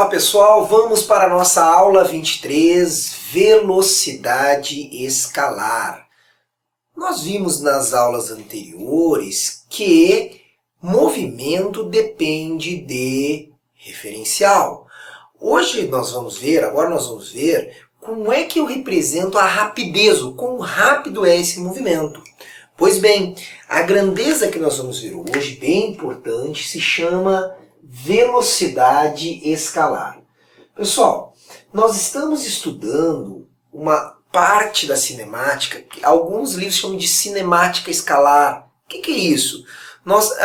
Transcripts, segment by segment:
Olá pessoal, vamos para a nossa aula 23, velocidade escalar. Nós vimos nas aulas anteriores que movimento depende de referencial. Agora nós vamos ver como é que eu represento a rapidez, o quão rápido é esse movimento. Pois bem, a grandeza que nós vamos ver hoje, bem importante, se chama velocidade escalar. Pessoal, nós estamos estudando uma parte da cinemática, que alguns livros chamam de cinemática escalar. O que é isso? Nós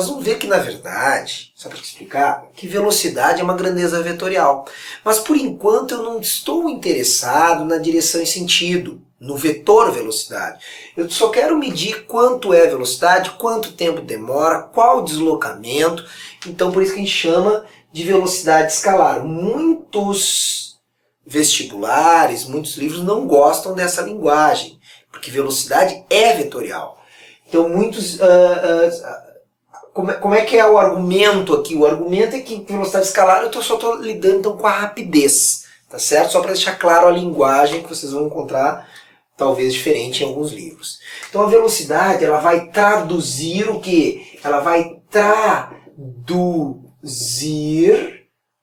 vamos ver que, na verdade, só para te explicar, que velocidade é uma grandeza vetorial. Mas, por enquanto, eu não estou interessado na direção e sentido, no vetor velocidade. Eu só quero medir quanto é a velocidade, quanto tempo demora, qual o deslocamento. Então, por isso que a gente chama de velocidade escalar. Muitos vestibulares, muitos livros não gostam dessa linguagem, porque velocidade é vetorial. Então, muitos... como é que é o argumento aqui? O argumento é que velocidade escalar eu só estou lidando então, com a rapidez, tá certo? Só para deixar claro a linguagem que vocês vão encontrar, talvez diferente em alguns livros. Então, a velocidade ela vai traduzir o quê? Ela vai traduzir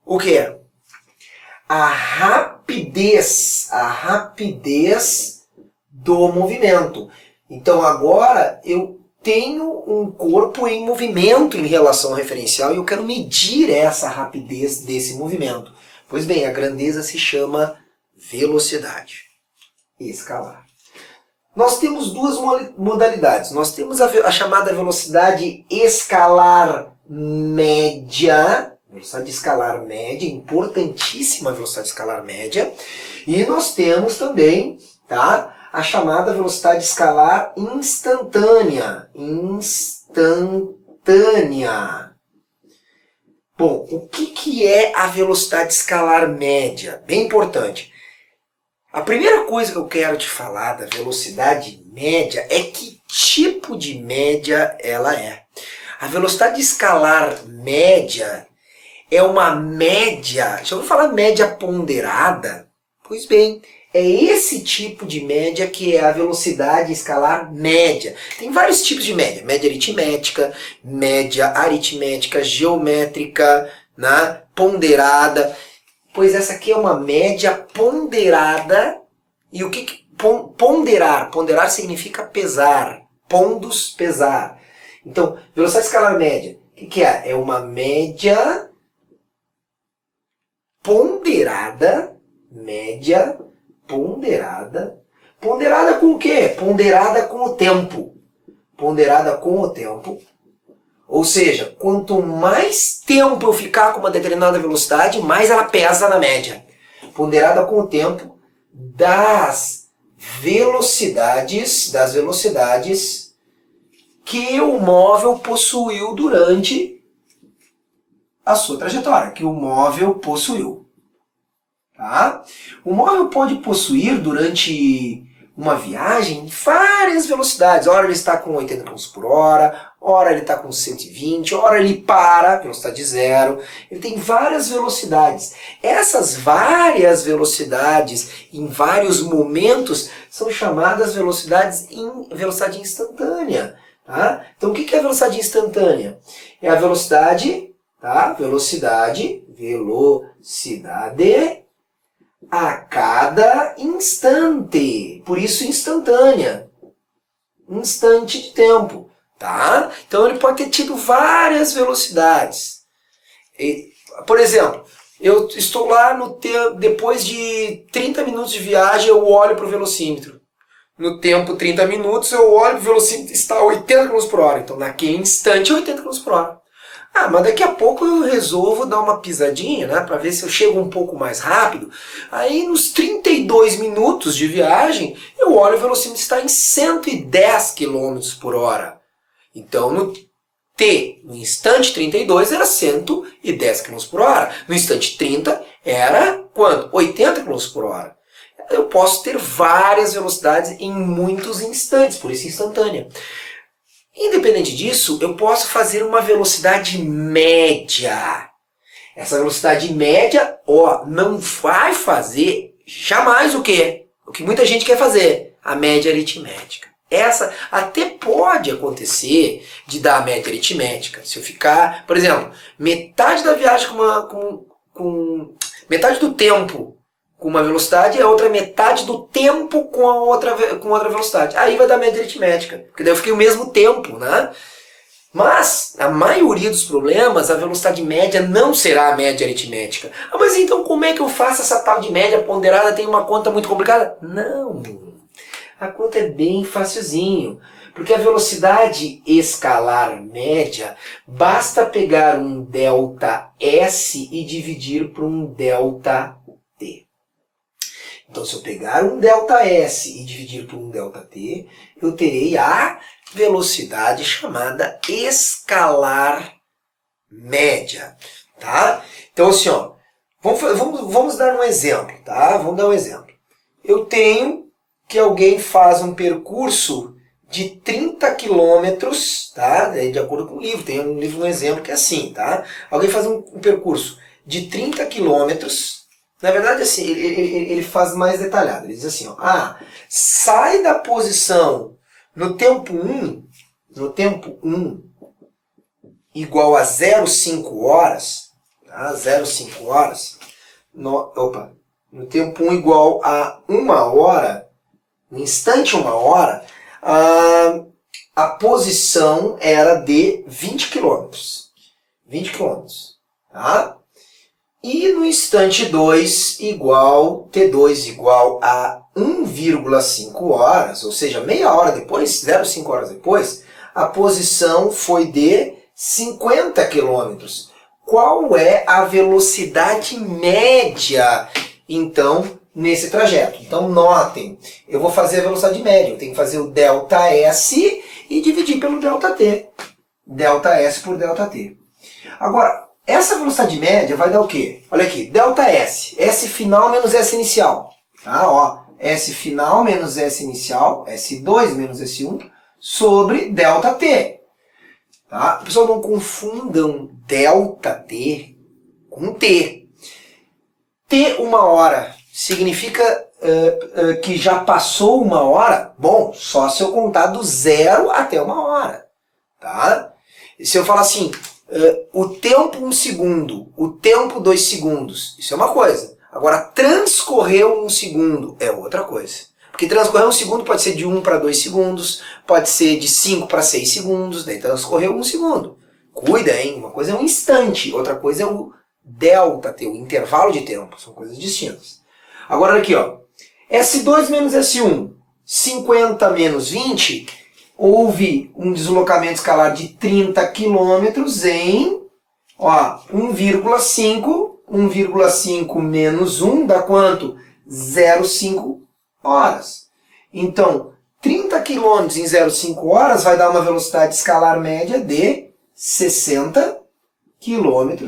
o quê? A rapidez do movimento. Então agora eu tenho um corpo em movimento em relação ao referencial e eu quero medir essa rapidez desse movimento. Pois bem, a grandeza se chama velocidade escalar. Nós temos duas modalidades. Nós temos a chamada velocidade escalar média, velocidade escalar média, importantíssima velocidade escalar média, e nós temos também, tá, a chamada velocidade escalar instantânea. Bom, o que é a velocidade escalar média? Bem importante. A primeira coisa que eu quero te falar da velocidade média é que tipo de média ela é. A velocidade escalar média é uma média... Já ouviu falar média ponderada? Pois bem, é esse tipo de média que é a velocidade escalar média. Tem vários tipos de média. Média aritmética, geométrica, né? Ponderada. Pois essa aqui é uma média ponderada. E o que ponderar? Ponderar significa pesar. Pondus, pesar. Então, velocidade escalar média. O que é? É uma média ponderada. Média ponderada. Ponderada com o quê? Ponderada com o tempo. Ponderada com o tempo. Ou seja, quanto mais tempo eu ficar com uma determinada velocidade, mais ela pesa na média. Ponderada com o tempo das velocidades que o móvel possuiu durante a sua trajetória, que o móvel possuiu. Tá? O móvel pode possuir durante uma viagem várias velocidades. Ora ele está com 80 km por hora, ora ele está com 120, ora ele para, velocidade zero. Ele tem várias velocidades. Essas várias velocidades em vários momentos são chamadas velocidade instantânea. Tá? Então o que é a velocidade instantânea? É a velocidade, tá? Velocidade a cada instante. Por isso instantânea. Instante de tempo. Tá? Então ele pode ter tido várias velocidades. Por exemplo, eu estou lá depois de 30 minutos de viagem, eu olho para o velocímetro. No tempo 30 minutos, eu olho para o velocímetro, está a 80 km por hora. Então naquele instante é 80 km por hora. Ah, mas daqui a pouco eu resolvo dar uma pisadinha, né, para ver se eu chego um pouco mais rápido. Aí nos 32 minutos de viagem, eu olho o velocímetro está em 110 km por hora. Então no instante 32 era 110 km por hora. No instante 30 era quanto? 80 km por hora. Eu posso ter várias velocidades em muitos instantes, por isso instantânea. Independente disso, eu posso fazer uma velocidade média. Essa velocidade média, ó, não vai fazer jamais o quê? O que muita gente quer fazer, a média aritmética. Essa até pode acontecer de dar a média aritmética. Se eu ficar, por exemplo, metade da viagem metade do tempo com uma velocidade e a outra metade do tempo com outra velocidade. Aí vai dar média aritmética, porque daí eu fiquei o mesmo tempo, né? Mas, a maioria dos problemas, a velocidade média não será a média aritmética. Ah, mas então como é que eu faço essa tal de média ponderada? Tem uma conta muito complicada? Não, a conta é bem facilzinho. Porque a velocidade escalar média, basta pegar um ΔS e dividir por um ΔT. Então, se eu pegar um ΔS e dividir por um ΔT, eu terei a velocidade chamada escalar média, tá? Então, assim, ó, vamos dar um exemplo, tá? Vamos dar um exemplo. Eu tenho que alguém faz um percurso de 30 quilômetros, tá? De acordo com o livro, tem um livro, um exemplo que é assim, tá? Alguém faz um percurso de 30 quilômetros, na verdade, assim, ele faz mais detalhado, ele diz assim, ó, sai da posição no tempo 1 igual a 0,5 horas, tá? 0,5 horas, no tempo 1 igual a 1 hora, no instante 1 hora, a posição era de 20 km. 20 km, tá? E no instante 2 T2 igual a 1,5 horas, ou seja, meia hora depois, 0,5 horas depois, a posição foi de 50 km. Qual é a velocidade média, então, nesse trajeto? Então, notem, eu vou fazer a velocidade média, eu tenho que fazer o ΔS e dividir pelo ΔT. ΔS por ΔT. Agora, essa velocidade média vai dar o quê? Olha aqui, ΔS, S final menos S inicial. Tá, ó, S final menos S inicial, S2 menos S1, sobre ΔT. Tá? Pessoal, não confundam ΔT com T. T 1 hora significa que já passou 1 hora? Bom, só se eu contar do 0 até 1 hora. Tá? E se eu falar assim, o tempo 1 segundo, o tempo 2 segundos, isso é uma coisa. Agora, transcorreu 1 segundo é outra coisa. Porque transcorreu 1 segundo pode ser de 1 para 2 segundos, pode ser de 5 para 6 segundos, daí transcorreu 1 segundo. Cuida, hein? Uma coisa é um instante, outra coisa é o ΔT, o intervalo de tempo. São coisas distintas. Agora, olha aqui, ó. S2 menos S1, 50 menos 20, houve um deslocamento escalar de 30 km em 1,5 menos 1 dá quanto? 0,5 horas. Então, 30 km em 0,5 horas vai dar uma velocidade escalar média de 60 km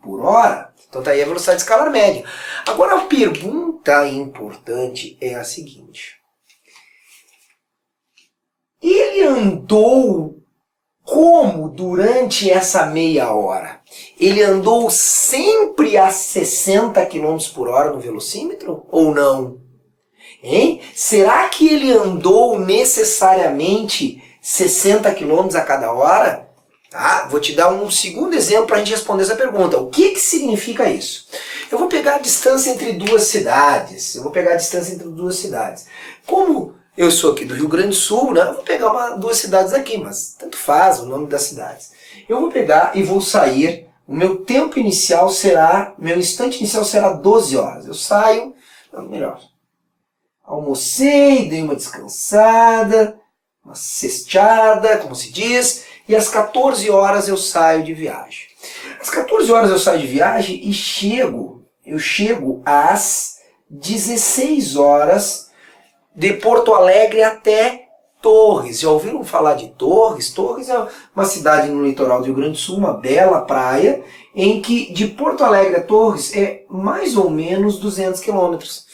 por hora. Então tá aí a velocidade escalar média. Agora a pergunta importante é a seguinte. Ele andou como durante essa meia hora? Ele andou sempre a 60 km por hora no velocímetro ou não? Hein? Será que ele andou necessariamente 60 km a cada hora? Tá? Vou te dar um segundo exemplo para a gente responder essa pergunta. O que significa isso? Eu vou pegar a distância entre duas cidades. Como eu sou aqui do Rio Grande do Sul, né? Eu vou pegar duas cidades aqui, mas tanto faz o nome das cidades. Eu vou pegar e vou sair. O meu tempo inicial será, meu instante inicial será 12 horas. Eu saio, melhor, almocei, dei uma descansada, uma cesteada, como se diz, e às 14 horas eu saio de viagem. Às 14 horas eu saio de viagem e eu chego às 16 horas de Porto Alegre até Torres. Já ouviram falar de Torres? Torres é uma cidade no litoral do Rio Grande do Sul, uma bela praia, em que de Porto Alegre a Torres é mais ou menos 200 quilômetros.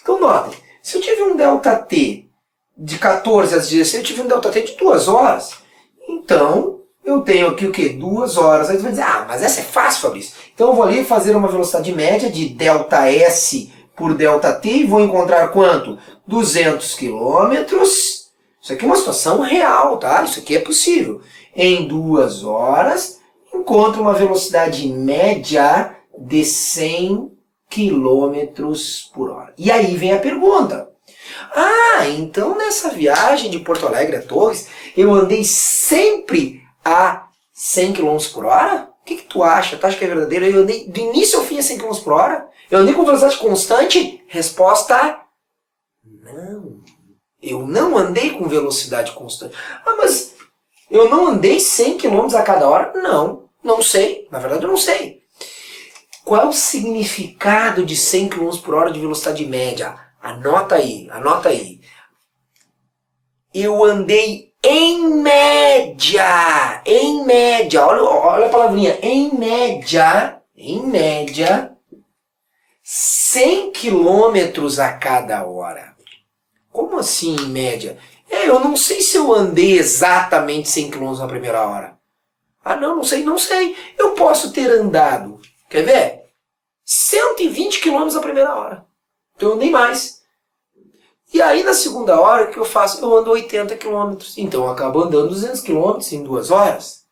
Então notem, se eu tive um ΔT de 14 às 16, eu tive um ΔT de 2 horas. Então, eu tenho aqui o quê? 2 horas. Aí você vai dizer, ah, mas essa é fácil, Fabrício. Então eu vou ali fazer uma velocidade média de ΔS por ΔT e vou encontrar quanto? 200 quilômetros. Isso aqui é uma situação real, tá? Isso aqui é possível. Em 2 horas, encontro uma velocidade média de 100 quilômetros por hora. E aí vem a pergunta. Ah, então nessa viagem de Porto Alegre a Torres, eu andei sempre a 100 quilômetros por hora? O que tu acha? Tu acha que é verdadeiro? Eu andei do início ao fim a 100 quilômetros por hora? Eu andei com velocidade constante? Resposta: não. Eu não andei com velocidade constante. Ah, mas eu não andei 100 quilômetros a cada hora? Não, não sei. Na verdade eu não sei. Qual é o significado de 100 quilômetros por hora de velocidade média? Anota aí, anota aí. Eu andei em média, olha a palavrinha, em média, 100 quilômetros a cada hora. Como assim em média? Eu não sei se eu andei exatamente 100 quilômetros na primeira hora. Ah, não sei. Eu posso ter andado, quer ver? 120 quilômetros na primeira hora. Então eu andei mais. E aí na segunda hora, o que eu faço? Eu ando 80 quilômetros. Então eu acabo andando 200 quilômetros em 2 horas.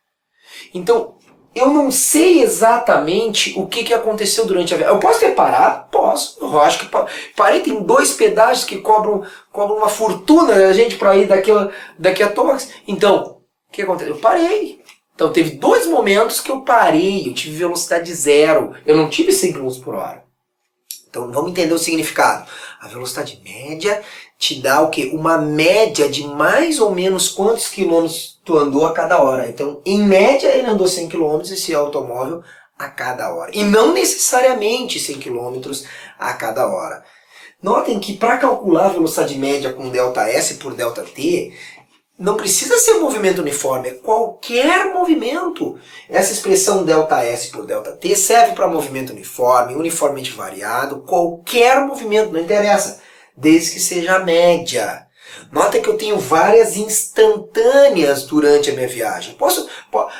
Então, eu não sei exatamente o que aconteceu durante a viagem. Eu posso ter parado? Posso. Eu acho que parei. Tem 2 pedágios que cobram uma fortuna da gente para ir daqui a Torres. Então, o que aconteceu? Eu parei. Então, teve 2 momentos que eu parei. Eu tive velocidade zero. Eu não tive 100 km por hora. Então, vamos entender o significado. A velocidade média te dá o quê? Uma média de mais ou menos quantos quilômetros tu andou a cada hora. Então, em média, ele andou 100 km esse automóvel a cada hora. E não necessariamente 100 km a cada hora. Notem que para calcular a velocidade média com ΔS por ΔT, não precisa ser movimento uniforme, é qualquer movimento. Essa expressão ΔS por ΔT serve para movimento uniforme, uniformemente variado, qualquer movimento, não interessa, desde que seja a média. Nota que eu tenho várias instantâneas durante a minha viagem.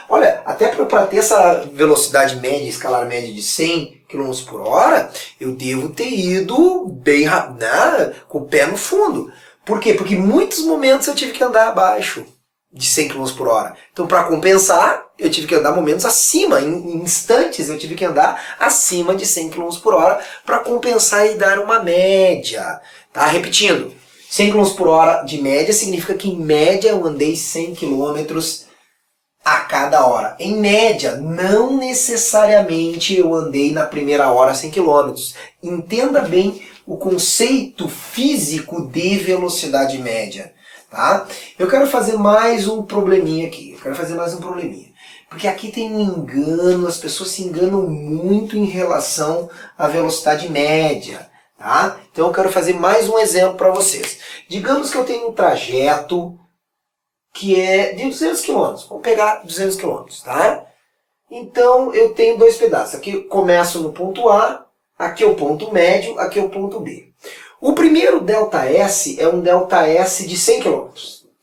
Olha, até para ter essa velocidade média, escalar média de 100 km por hora, eu devo ter ido bem rápido, né, com o pé no fundo. Por quê? Porque em muitos momentos eu tive que andar abaixo de 100 km por hora. Então, para compensar, eu tive que andar momentos acima. Em instantes, eu tive que andar acima de 100 km por hora para compensar e dar uma média. Tá? Repetindo, 100 km por hora de média significa que, em média, eu andei 100 km a cada hora. Em média, não necessariamente eu andei na primeira hora 100 km. Entenda bem o conceito físico de velocidade média, tá? Eu quero fazer mais um probleminha aqui. Porque aqui tem um engano, as pessoas se enganam muito em relação à velocidade média, tá? Então eu quero fazer mais um exemplo para vocês. Digamos que eu tenho um trajeto que é de 200 km. Vamos pegar 200 km, tá? Então eu tenho 2 pedaços. Aqui eu começo no ponto A, aqui é o ponto médio, aqui é o ponto B. O primeiro ΔS é um ΔS de 100 km.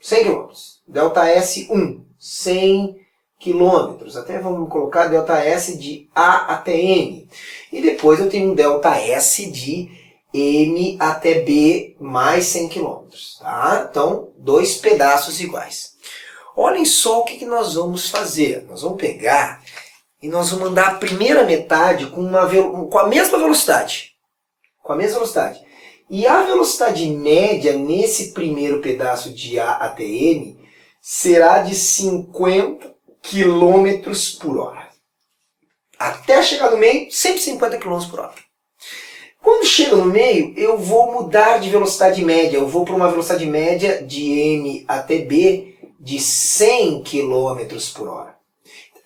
100 km. ΔS 1, 100 km. Até vamos colocar ΔS de A até M. E depois eu tenho um ΔS de M até B mais 100 km. Tá? Então, 2 pedaços iguais. Olhem só o que nós vamos fazer. Nós vamos pegar e nós vamos andar a primeira metade com a mesma velocidade. E a velocidade média nesse primeiro pedaço de A até M será de 50 km por hora. Até chegar no meio, sempre 50 km por hora. Quando chega no meio, eu vou mudar de velocidade média. Eu vou para uma velocidade média de M até B de 100 km por hora.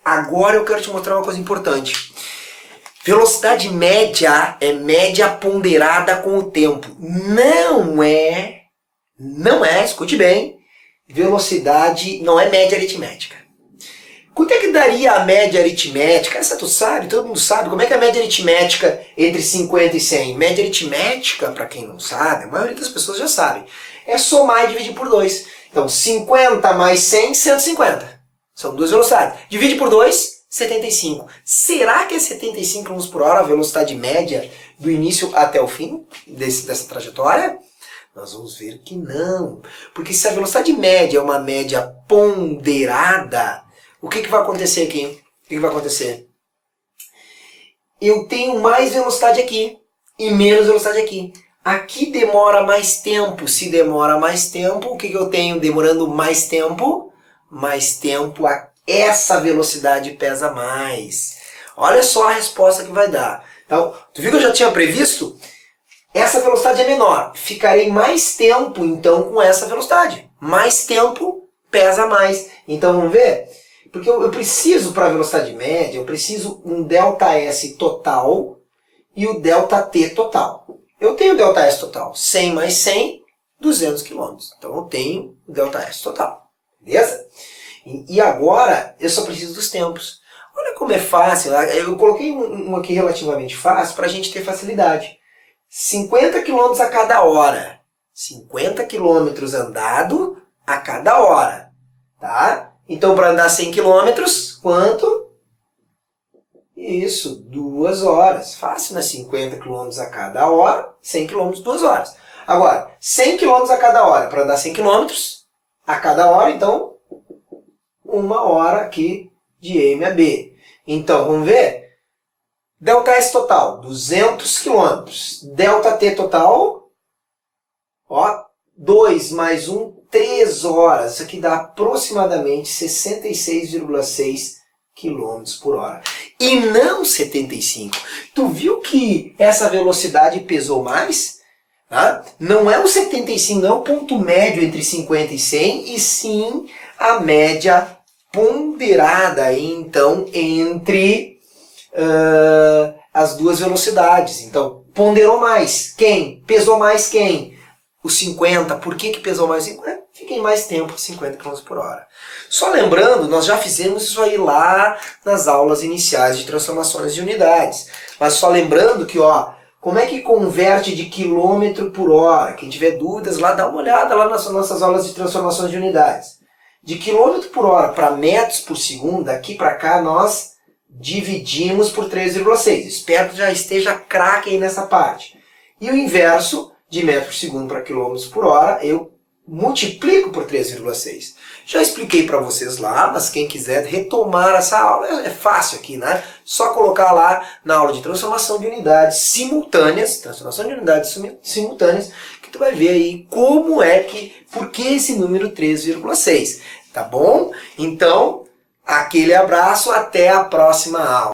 Agora eu quero te mostrar uma coisa importante. Velocidade média é média ponderada com o tempo. Não é, escute bem, velocidade não é média aritmética. Quanto é que daria a média aritmética? Essa tu sabe, todo mundo sabe. Como é que é a média aritmética entre 50 e 100? Média aritmética, para quem não sabe, a maioria das pessoas já sabe, é somar e dividir por 2. Então, 50 mais 100, 150. São duas velocidades. Divide por 2, 75. Será que é 75 km por hora a velocidade média do início até o fim dessa trajetória? Nós vamos ver que não. Porque se a velocidade média é uma média ponderada, o que vai acontecer aqui? O que vai acontecer? Eu tenho mais velocidade aqui e menos velocidade aqui. Aqui demora mais tempo. Se demora mais tempo, o que eu tenho demorando mais tempo? Mais tempo, essa velocidade pesa mais. Olha só a resposta que vai dar. Então, tu viu que eu já tinha previsto? Essa velocidade é menor. Ficarei mais tempo, então, com essa velocidade. Mais tempo pesa mais. Então, vamos ver? Porque eu preciso, para a velocidade média, eu preciso um ΔS total e o ΔT total. Eu tenho o ΔS total. 100 mais 100, 200 km. Então, eu tenho o ΔS total. Beleza? E agora, eu só preciso dos tempos. Olha como é fácil. Eu coloquei um aqui relativamente fácil para a gente ter facilidade. 50 km a cada hora. 50 km andado a cada hora. Tá? Então, para andar 100 km, quanto? Isso, 2 horas. Fácil, né? 50 km a cada hora, 100 km, 2 horas. Agora, 100 km a cada hora. Para andar 100 km a cada hora, então, 1 hora aqui de M a B. Então, vamos ver? ΔS total, 200 km. ΔT total, ó, 2 mais 1, 3 horas. Isso aqui dá aproximadamente 66,6 km por hora. E não 75. Tu viu que essa velocidade pesou mais? Tá? Não é o 75, não é o ponto médio entre 50 e 100, e sim a média ponderada aí, então, entre as duas velocidades. Então, ponderou mais quem? Pesou mais quem? O 50. Por que pesou mais 50? Fiquei mais tempo, 50 km por hora. Só lembrando, nós já fizemos isso aí lá nas aulas iniciais de transformações de unidades. Mas só lembrando que, ó, como é que converte de quilômetro por hora? Quem tiver dúvidas lá, dá uma olhada lá nas nossas aulas de transformações de unidades. De quilômetro por hora para metros por segundo, daqui para cá nós dividimos por 3,6. Espero que já esteja craque aí nessa parte. E o inverso, de metro por segundo para quilômetros por hora, eu multiplico por 3,6. Já expliquei para vocês lá, mas quem quiser retomar essa aula, é fácil aqui, né? Só colocar lá na aula de transformação de unidades simultâneas, transformação de unidades simultâneas, que tu vai ver aí como é que, por que esse número 3,6. Tá bom? Então, aquele abraço, até a próxima aula.